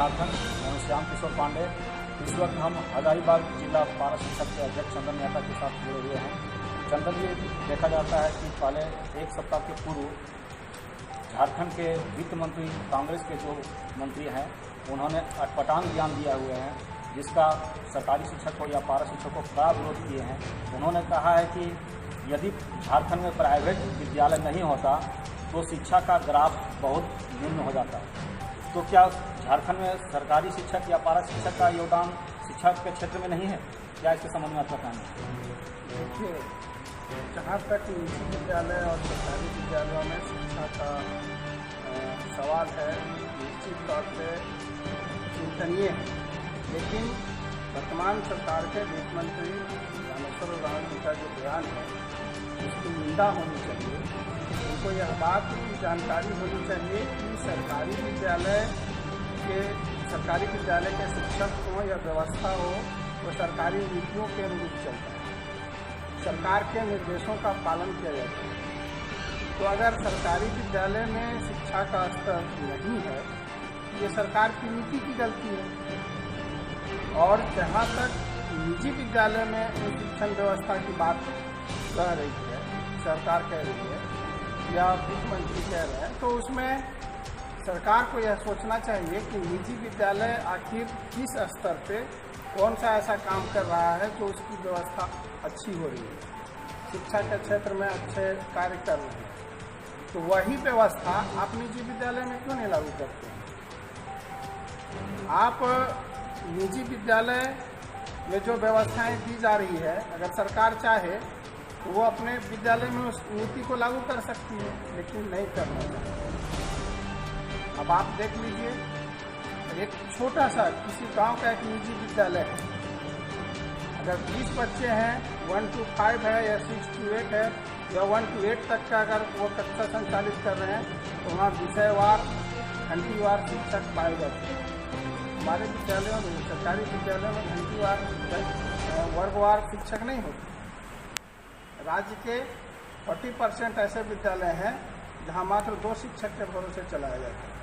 झारखंड। मैं श्याम किशोर पांडे। इस वक्त हम हजारीबाग जिला पारा शिक्षक के अध्यक्ष चंदन मेहता के साथ जुड़े हुए हैं। चंदन जी, देखा जाता है कि पहले एक सप्ताह के पूर्व झारखंड के वित्त मंत्री कांग्रेस के जो मंत्री हैं उन्होंने अटपटांग ज्ञान दिया हुए हैं, जिसका सरकारी शिक्षकों या पारा शिक्षकों को कड़ा विरोध किए हैं। उन्होंने कहा है कि यदि झारखंड में प्राइवेट विद्यालय नहीं होता तो शिक्षा का ग्राफ बहुत निम्न हो जाता है। तो क्या झारखंड में सरकारी शिक्षक या पारा शिक्षक का योगदान शिक्षा के क्षेत्र में नहीं है? क्या इसके संबंध में आपका कहना है? देखिए, जहाँ तक निजी विद्यालय और सरकारी विद्यालयों में शिक्षा का सवाल है, निश्चित तौर पे चिंतनीय है। लेकिन वर्तमान सरकार के वित्त मंत्री रामेश्वर उरांव जी का जो बयान है उसकी निंदा होनी चाहिए। उनको यह बात की जानकारी होनी चाहिए कि सरकारी विद्यालय के शिक्षक हो या व्यवस्था हो, वो सरकारी नीतियों के अनुरूप चलता है, सरकार के निर्देशों का पालन किया जाता है। तो अगर सरकारी विद्यालय में शिक्षा का स्तर नहीं है, ये सरकार की नीति की गलती है। और जहाँ तक निजी विद्यालय में शिक्षण व्यवस्था की बात कह रही है, सरकार कह रही है या वित्त मंत्री कह रहे हैं, तो उसमें सरकार को यह सोचना चाहिए कि निजी विद्यालय आखिर किस स्तर पे कौन सा ऐसा काम कर रहा है जो उसकी व्यवस्था अच्छी हो रही है, शिक्षा के क्षेत्र में अच्छे कार्य कर रहे हैं। तो वही व्यवस्था आप निजी विद्यालय में क्यों नहीं लागू करते हैं? आप निजी विद्यालय में जो व्यवस्थाएं दी जा रही है, अगर सरकार चाहे तो वो अपने विद्यालय में उस नीति को लागू कर सकती है, लेकिन नहीं करना चाहिए। अब आप देख लीजिए, एक छोटा सा किसी गांव का एक निजी विद्यालय है, अगर 20 बच्चे हैं, 1 to 5 है या 6 to 8 है या 1 to 8 तक का अगर वो कक्षा संचालित कर रहे हैं, तो वहाँ विषयवार घंटीवार शिक्षक पाए जाते हैं। हमारे विद्यालयों में, सरकारी विद्यालयों में घंटीवार वर्गवार शिक्षक नहीं होते। राज्य के 40% ऐसे विद्यालय हैं जहाँ मात्र 2 शिक्षक के भरोसे चलाया जाता है।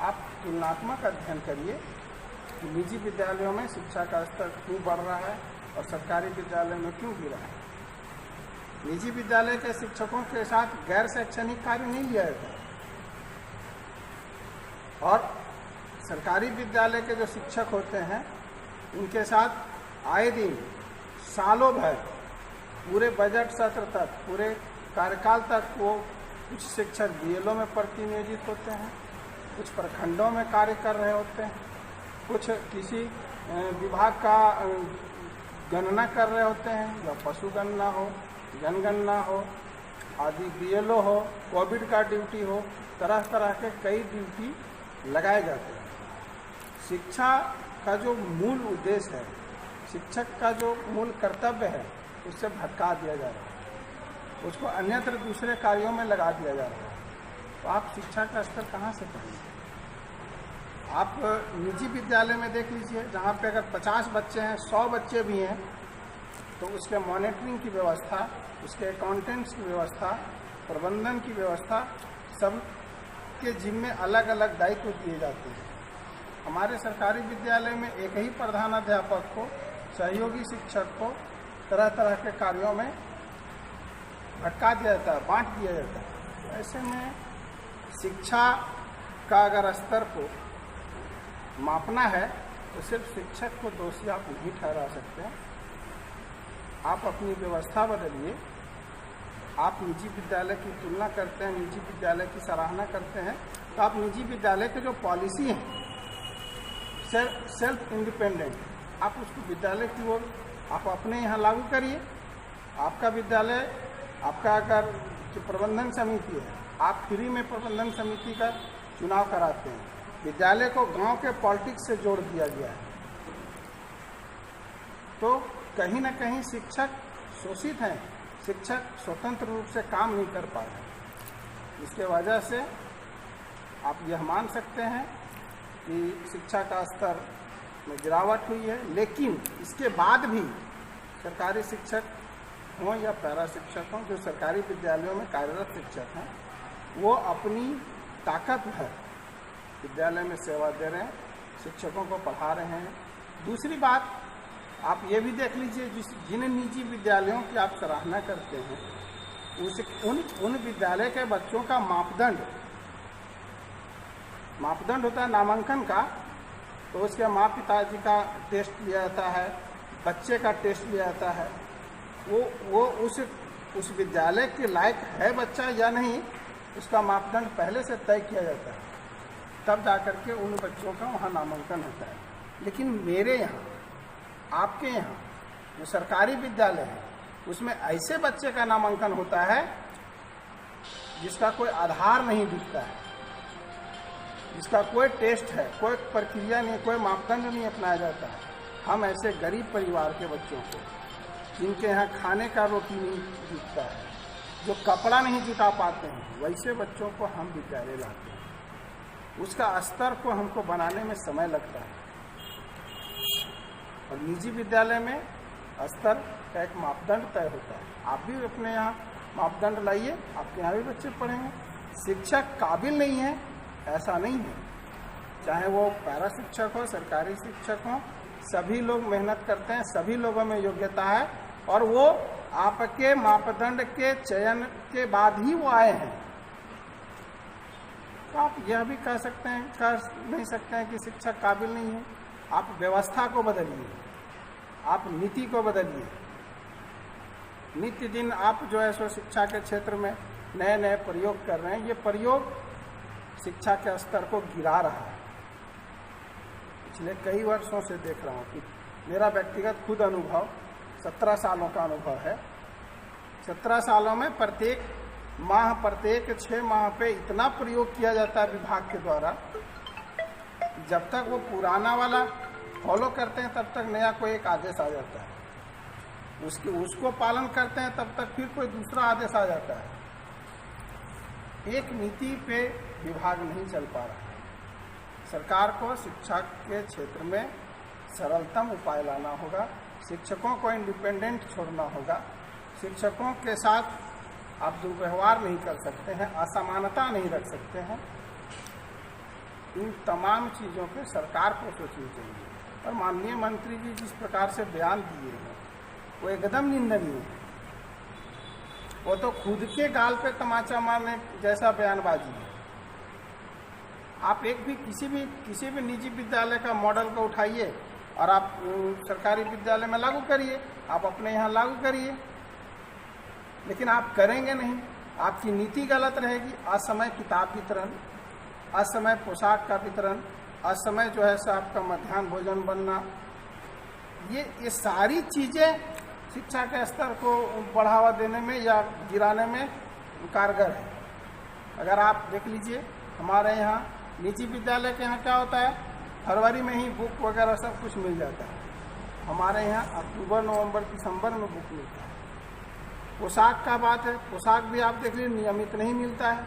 आप तुलनात्मक अध्ययन करिए कि निजी विद्यालयों में शिक्षा का स्तर क्यों बढ़ रहा है और सरकारी विद्यालय में क्यों गिरा है। निजी विद्यालय के शिक्षकों के साथ गैर शैक्षणिक कार्य नहीं लिया जाता और सरकारी विद्यालय के जो शिक्षक होते हैं उनके साथ आए दिन सालों भर पूरे बजट सत्र तक, पूरे कार्यकाल तक वो कुछ शिक्षक बीएलओ में प्रतिनियोजित होते हैं, कुछ प्रखंडों में कार्य कर रहे होते हैं, कुछ किसी विभाग का गणना कर रहे होते हैं, या पशु गणना हो, जनगणना हो आदि, बीएलओ हो, कोविड का ड्यूटी हो, तरह तरह के कई ड्यूटी लगाए जाते हैं। शिक्षा का जो मूल उद्देश्य है, शिक्षक का जो मूल कर्तव्य है, उससे भटका दिया जा रहा है, उसको अन्यत्र दूसरे कार्यों में लगा दिया जा रहा है। तो आप शिक्षा का स्तर कहाँ से करेंगे? आप निजी विद्यालय में देख लीजिए, जहाँ पे अगर 50 बच्चे हैं, 100 बच्चे भी हैं, तो उसके मॉनिटरिंग की व्यवस्था, उसके अकाउंटेंट्स की व्यवस्था, प्रबंधन की व्यवस्था, सब के जिम्मे अलग अलग दायित्व दिए जाते हैं। हमारे सरकारी विद्यालय में एक ही प्रधानाध्यापक को, सहयोगी शिक्षक को तरह तरह के कार्यों में भटका दिया जाता है, बांट दिया जाता है। ऐसे में शिक्षा का अगर स्तर को मापना है तो सिर्फ शिक्षक को दोषी आप नहीं ठहरा सकते हैं। आप अपनी व्यवस्था बदलिए। आप निजी विद्यालय की तुलना करते हैं, निजी विद्यालय की सराहना करते हैं, तो आप निजी विद्यालय के जो पॉलिसी है सेल्फ इंडिपेंडेंट, आप उसको विद्यालय की ओर आप अपने यहाँ लागू करिए। आपका विद्यालय, आपका अगर जो प्रबंधन समिति है, आप फ्री में प्रबंधन समिति का चुनाव कराते हैं। विद्यालय को गांव के पॉलिटिक्स से जोड़ दिया गया है, तो कहीं ना कहीं शिक्षक शोषित हैं, शिक्षक स्वतंत्र रूप से काम नहीं कर पा रहे। इसके वजह से आप यह मान सकते हैं कि शिक्षा का स्तर में गिरावट हुई है। लेकिन इसके बाद भी सरकारी शिक्षक हों या पैरा शिक्षक हों, जो सरकारी विद्यालयों में कार्यरत शिक्षक हैं, वो अपनी ताकत है विद्यालय में सेवा दे रहे हैं, शिक्षकों को पढ़ा रहे हैं। दूसरी बात, आप ये भी देख लीजिए, जिन निजी विद्यालयों की आप सराहना करते हैं, उन विद्यालय के बच्चों का मापदंड होता है नामांकन का, तो उसके माँ पिताजी का टेस्ट लिया जाता है, बच्चे का टेस्ट लिया जाता है। वो उस विद्यालय के लायक है बच्चा या नहीं, उसका मापदंड पहले से तय किया जाता है, तब जाकर के उन बच्चों का वहाँ नामांकन होता है। लेकिन मेरे यहाँ, आपके यहाँ जो सरकारी विद्यालय है, उसमें ऐसे बच्चे का नामांकन होता है जिसका कोई आधार नहीं दिखता है, जिसका कोई टेस्ट है, कोई प्रक्रिया नहीं, कोई मापदंड नहीं अपनाया जाता है। हम ऐसे गरीब परिवार के बच्चों को, जिनके यहाँ खाने का रोटी नहीं जुटता है, जो कपड़ा नहीं जुटा पाते हैं, वैसे बच्चों को हम विद्यालय लाते हैं। उसका स्तर को हमको बनाने में समय लगता है। और निजी विद्यालय में स्तर का एक मापदंड तय होता है। आप भी अपने यहाँ मापदंड लाइए, आपके यहाँ भी बच्चे पढ़ेंगे। शिक्षक काबिल नहीं है ऐसा नहीं है, चाहे वो पैरा शिक्षक हो, सरकारी शिक्षक हो, सभी लोग मेहनत करते हैं, सभी लोगों में योग्यता है, और वो आपके मापदंड के चयन के बाद ही वो आए हैं। तो आप यह भी कह नहीं सकते हैं कि शिक्षक काबिल नहीं है। आप व्यवस्था को बदलिए, आप नीति को बदलिए। नित्य दिन आप जो है सो शिक्षा के क्षेत्र में नए नए प्रयोग कर रहे हैं। ये प्रयोग शिक्षा के स्तर को गिरा रहा है। पिछले कई वर्षों से देख रहा हूँ कि मेरा व्यक्तिगत खुद अनुभव 17 सालों का अनुभव है। 17 सालों में प्रत्येक 6 माह पे इतना प्रयोग किया जाता है विभाग के द्वारा, जब तक वो पुराना वाला फॉलो करते हैं तब तक नया कोई एक आदेश आ जाता है, उसको पालन करते हैं तब तक फिर कोई दूसरा आदेश आ जाता है। एक नीति पे विभाग नहीं चल पा रहा है। सरकार को शिक्षा के क्षेत्र में सरलतम उपाय लाना होगा। शिक्षकों को इंडिपेंडेंट छोड़ना होगा। शिक्षकों के साथ आप दुर्व्यवहार नहीं कर सकते हैं, असमानता नहीं रख सकते हैं। इन तमाम चीज़ों पे सरकार को सोचनी चाहिए। और माननीय मंत्री जी जिस प्रकार से बयान दिए हैं वो एकदम निंदनीय है। वो तो खुद के गाल पे तमाचा मारने जैसा बयानबाजी है। आप किसी भी निजी विद्यालय का मॉडल को उठाइए और आप सरकारी विद्यालय में लागू करिए, आप अपने यहाँ लागू करिए, लेकिन आप करेंगे नहीं। आपकी नीति गलत रहेगी। असमय किताब वितरण, असमय पोशाक का वितरण, असमय जो है सो आपका मध्याह्न भोजन बनना, ये सारी चीज़ें शिक्षा के स्तर को बढ़ावा देने में या गिराने में कारगर है। अगर आप देख लीजिए, हमारे यहाँ निजी विद्यालय के यहाँ क्या होता है, फरवरी में ही बुक वगैरह सब कुछ मिल जाता है। हमारे यहाँ अक्टूबर, नवंबर, दिसंबर में बुक मिलता है। पोशाक का बात है, पोशाक भी आप देख लीजिए नियमित नहीं मिलता है।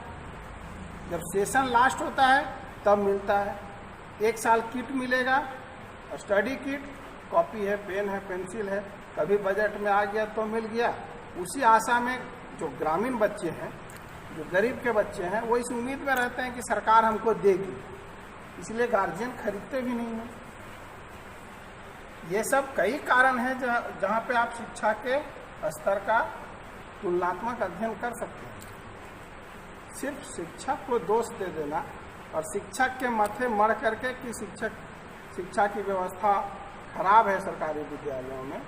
जब सेशन लास्ट होता है तब मिलता है। एक साल किट मिलेगा, स्टडी किट, कॉपी है, पेन है, पेंसिल है, कभी बजट में आ गया तो मिल गया। उसी आशा में जो ग्रामीण बच्चे हैं, जो गरीब के बच्चे हैं, वो इस उम्मीद में रहते हैं कि सरकार हमको देगी, इसलिए गार्जियन खरीदते भी नहीं हैं। ये सब कई कारण हैं जहाँ पे आप शिक्षा के स्तर का तुलनात्मक अध्ययन कर सकते हैं। सिर्फ शिक्षक को दोष दे देना और शिक्षक के माथे मर करके कि शिक्षा की व्यवस्था खराब है सरकारी विद्यालयों में,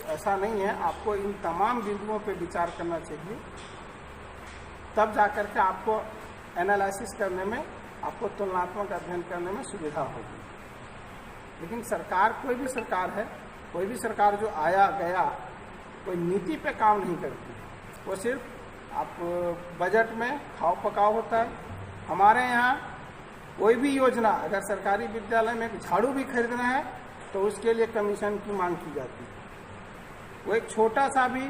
ऐसा नहीं है। आपको इन तमाम बिंदुओं पे विचार करना चाहिए, तब जाकर के आपको एनालिसिस करने में, आपको तुलनात्मक अध्ययन करने में सुविधा होगी। लेकिन सरकार, कोई भी सरकार है, कोई भी सरकार जो आया गया, कोई नीति पे काम नहीं करती। वो सिर्फ आप बजट में खाओ पकाओ होता है। हमारे यहाँ कोई भी योजना, अगर सरकारी विद्यालय में झाड़ू भी खरीदना है तो उसके लिए कमीशन की मांग की जाती है। वो एक छोटा सा भी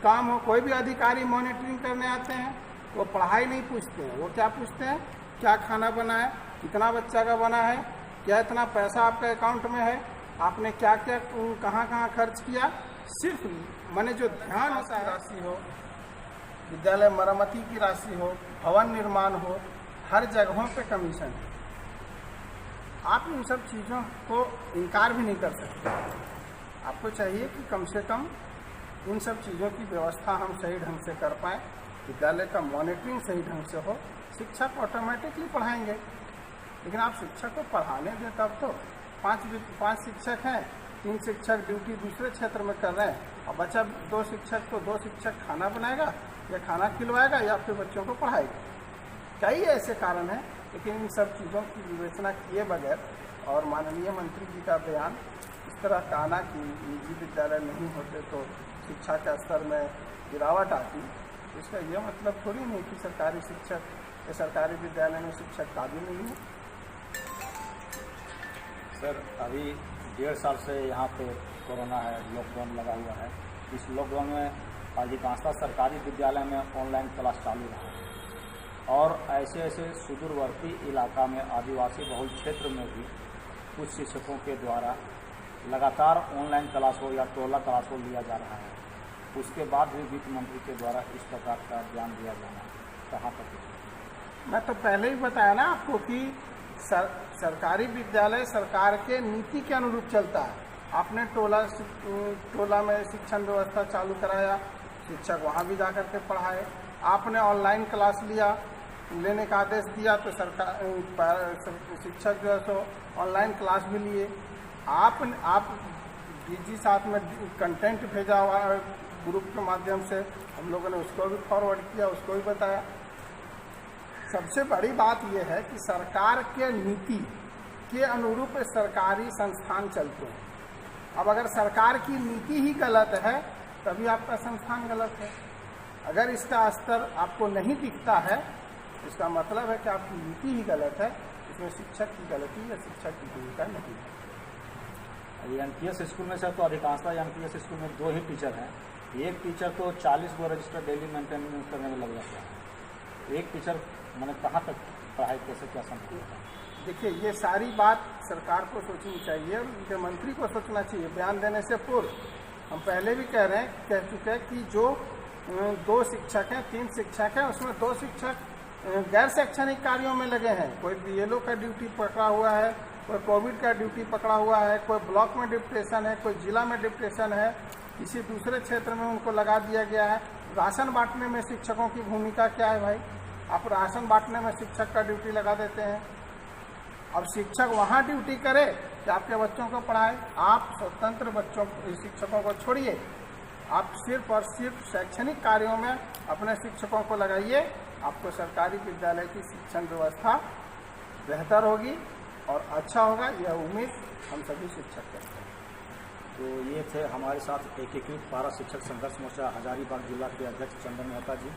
काम हो, कोई भी अधिकारी मॉनिटरिंग करने आते हैं, वो पढ़ाई नहीं पूछते हैं। वो क्या पूछते हैं, क्या खाना बना है, कितना बच्चा का बना है, क्या इतना पैसा आपका अकाउंट में है, आपने क्या क्या कहाँ कहाँ खर्च किया। सिर्फ मैंने जो ध्यान होता है, राशि हो, विद्यालय मरम्मती की राशि हो, भवन निर्माण हो, हर जगहों पे कमीशन है। आप इन सब चीज़ों को इनकार भी नहीं कर सकते। आपको चाहिए कि कम से कम इन सब चीज़ों की व्यवस्था हम सही ढंग से कर पाएँ, विद्यालय का मॉनिटरिंग सही ढंग से हो। शिक्षक ऑटोमेटिकली पढ़ाएंगे, लेकिन आप शिक्षक को पढ़ाने दें तब तो। पाँच शिक्षक हैं, 3 शिक्षक ड्यूटी दूसरे क्षेत्र में कर रहे हैं और बच्चा 2 शिक्षक, तो 2 शिक्षक खाना बनाएगा या खाना खिलवाएगा या फिर बच्चों को पढ़ाएगा। कई ऐसे कारण हैं, लेकिन इन सब चीज़ों की विवेचना किए बगैर और माननीय मंत्री जी का बयान इस तरह का आना कि निजी विद्यालय नहीं होते तो शिक्षा के स्तर में गिरावट आती, इसका यह मतलब थोड़ी नहीं कि सरकारी शिक्षक या सरकारी विद्यालय में शिक्षक काबिल नहीं है। सर, अभी 1.5 साल से यहाँ पे कोरोना है, लॉकडाउन लगा हुआ है। इस लॉकडाउन में अधिकांशतः सरकारी विद्यालय में ऑनलाइन क्लास चालू रहा है और ऐसे सुदूरवर्ती इलाका में आदिवासी बहुल क्षेत्र में भी कुछ शिक्षकों के द्वारा लगातार ऑनलाइन क्लास हो या टोला क्लास हो लिया जा रहा है। उसके बाद भी वित्त मंत्री के द्वारा इस प्रकार का बयान दिया जाना कहाँ तक? मैं तो पहले ही बताया ना आपको कि सरकारी विद्यालय सरकार के नीति के अनुरूप चलता है। आपने टोला में शिक्षण व्यवस्था चालू कराया, शिक्षक वहाँ भी जाकर के पढ़ाए। आपने ऑनलाइन क्लास लेने का आदेश दिया तो शिक्षक जो है सो ऑनलाइन क्लास भी लिए। आप डीजी साथ में कंटेंट भेजा हुआ ग्रुप के माध्यम से, हम लोगों ने उसको भी फॉरवर्ड किया, उसको भी बताया। सबसे बड़ी बात यह है कि सरकार के नीति के अनुरूप सरकारी संस्थान चलते हैं। अब अगर सरकार की नीति ही गलत है तभी आपका संस्थान गलत है। अगर इसका स्तर आपको नहीं दिखता है, इसका मतलब है कि आपकी नीति ही गलत है, इसमें शिक्षक की गलती या शिक्षक की भूमिका नहीं है। एनपीएस स्कूल में से तो अधिकांशतः एनपीएस स्कूल में 2 ही टीचर हैं। एक टीचर तो 40 गो रजिस्टर डेली मेंटेन करने में लग जाता है। एक टीचर मैंने कहाँ तक पढ़ाई कैसे क्या संभव है? देखिए, ये सारी बात सरकार को सोचनी चाहिए, उनके मंत्री को सोचना चाहिए। बयान देने से पूर्व हम पहले भी कह चुके हैं कि जो 2 शिक्षक हैं, 3 शिक्षक हैं, उसमें 2 शिक्षक गैर शैक्षणिक कार्यों में लगे हैं। कोई बीएलओ का ड्यूटी पकड़ा हुआ है, कोई कोविड का ड्यूटी पकड़ा हुआ है, कोई ब्लॉक में डिप्टेशन है, कोई जिला में डिप्टेशन है, किसी दूसरे क्षेत्र में उनको लगा दिया गया है। राशन बांटने में शिक्षकों की भूमिका क्या है भाई? आप राशन बांटने में शिक्षक का ड्यूटी लगा देते हैं। अब शिक्षक वहाँ ड्यूटी करे कि आपके बच्चों को पढ़ाए। आप स्वतंत्र शिक्षकों को छोड़िए, आप सिर्फ और सिर्फ शैक्षणिक कार्यों में अपने शिक्षकों को लगाइए। आपको सरकारी विद्यालय की शिक्षण व्यवस्था बेहतर होगी और अच्छा होगा, यह उम्मीद हम सभी शिक्षक करते हैं। तो ये थे हमारे साथ एकीकृत पारा शिक्षक संघर्ष मोर्चा हजारीबाग जिला के अध्यक्ष चंदन मेहता जी।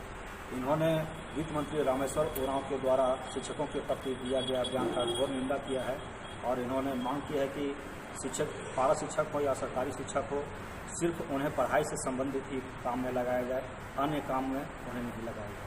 इन्होंने वित्त मंत्री रामेश्वर उरांव के द्वारा शिक्षकों के प्रति दिया गया बयान का घोर निंदा किया है और इन्होंने मांग की है कि शिक्षक, पारा शिक्षक हो या सरकारी शिक्षक हो, सिर्फ उन्हें पढ़ाई से संबंधित ही काम में लगाया जाए, अन्य काम में उन्हें नहीं लगाया जाए।